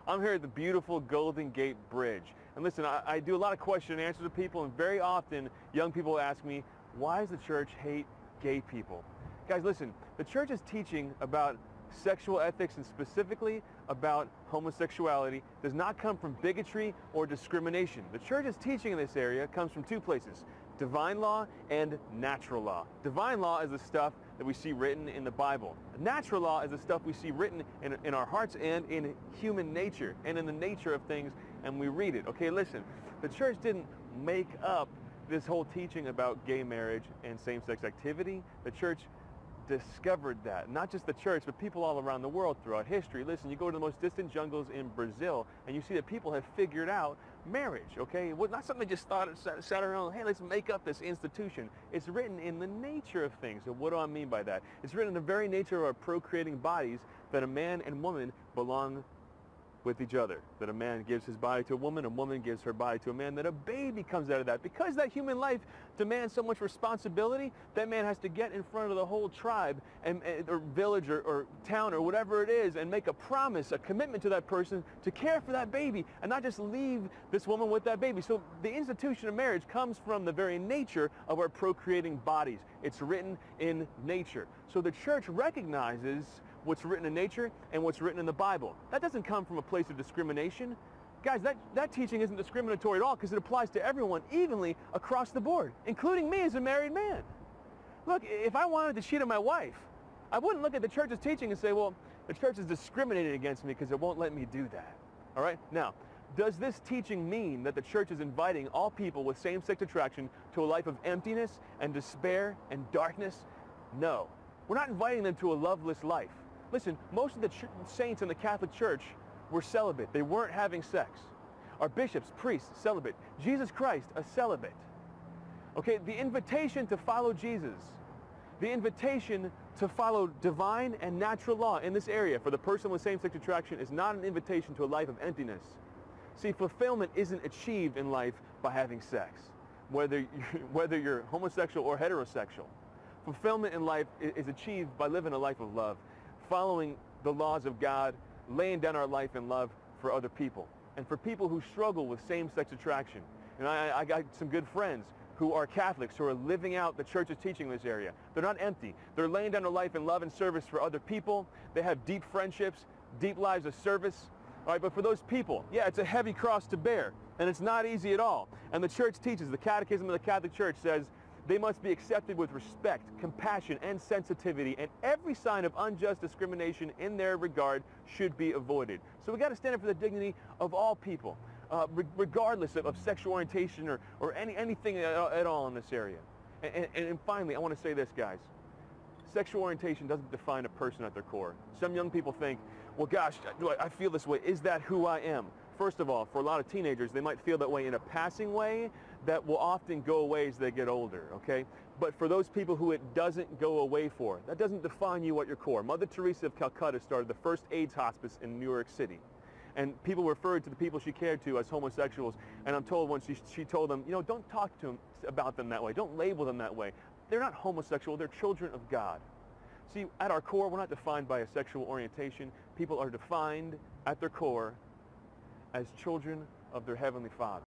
I'm here at the beautiful Golden Gate Bridge. And listen, I do a lot of question and answers with people, and very often young people ask me, why does the church hate gay people? Guys, listen, the church is teaching about sexual ethics and specifically about homosexuality does not come from bigotry or discrimination. The church's teaching in this area comes from two places: divine law and natural law. Divine law is the stuff that we see written in the Bible. Natural law is the stuff we see written in our hearts and in human nature and in the nature of things, and we read it. Okay, listen, the church didn't make up this whole teaching about gay marriage and same-sex activity. The church discovered that. Not just the church, but people all around the world throughout history. Listen, you go to the most distant jungles in Brazil, and you see that people have figured out marriage, okay? Well, not something they just sat around, hey, let's make up this institution. It's written in the nature of things. So what do I mean by that? It's written in the very nature of our procreating bodies that a man and woman belong with each other, that a man gives his body to a woman gives her body to a man, that a baby comes out of that. Because that human life demands so much responsibility, that man has to get in front of the whole tribe or village or town or whatever it is and make a promise, a commitment to that person to care for that baby and not just leave this woman with that baby. So the institution of marriage comes from the very nature of our procreating bodies. It's written in nature. So the church recognizes what's written in nature and what's written in the Bible. That doesn't come from a place of discrimination. Guys, that teaching isn't discriminatory at all because it applies to everyone evenly across the board, including me as a married man. Look, if I wanted to cheat on my wife, I wouldn't look at the church's teaching and say, well, the church is discriminating against me because it won't let me do that. All right? Now, does this teaching mean that the church is inviting all people with same-sex attraction to a life of emptiness and despair and darkness? No. We're not inviting them to a loveless life. Listen, most of the saints in the Catholic Church were celibate. They weren't having sex. Our bishops, priests, celibate. Jesus Christ, a celibate. Okay, the invitation to follow Jesus, the invitation to follow divine and natural law in this area for the person with same-sex attraction is not an invitation to a life of emptiness. See, fulfillment isn't achieved in life by having sex, whether you're homosexual or heterosexual. Fulfillment in life is achieved by living a life of love, following the laws of God, laying down our life in love for other people. And for people who struggle with same-sex attraction, and I got some good friends who are Catholics who are living out the church's teaching in this area. They're not empty. They're laying down their life in love and service for other people. They have deep friendships, deep lives of service. All right, but for those people, yeah, it's a heavy cross to bear, and it's not easy at all. And the church teaches, the Catechism of the Catholic Church says, they must be accepted with respect, compassion, and sensitivity, and every sign of unjust discrimination in their regard should be avoided. So we got to stand up for the dignity of all people, regardless of sexual orientation or anything at all in this area. And finally, I want to say this, guys. Sexual orientation doesn't define a person at their core. Some young people think, well, gosh, I feel this way. Is that who I am? First of all, for a lot of teenagers, they might feel that way in a passing way that will often go away as they get older, okay? But for those people who it doesn't go away for, that doesn't define you at your core. Mother Teresa of Calcutta started the first AIDS hospice in New York City. And people referred to the people she cared to as homosexuals. And I'm told once she told them, you know, don't talk to them about them that way. Don't label them that way. They're not homosexual. They're children of God. See, at our core, we're not defined by a sexual orientation. People are defined at their core as children of their Heavenly Father.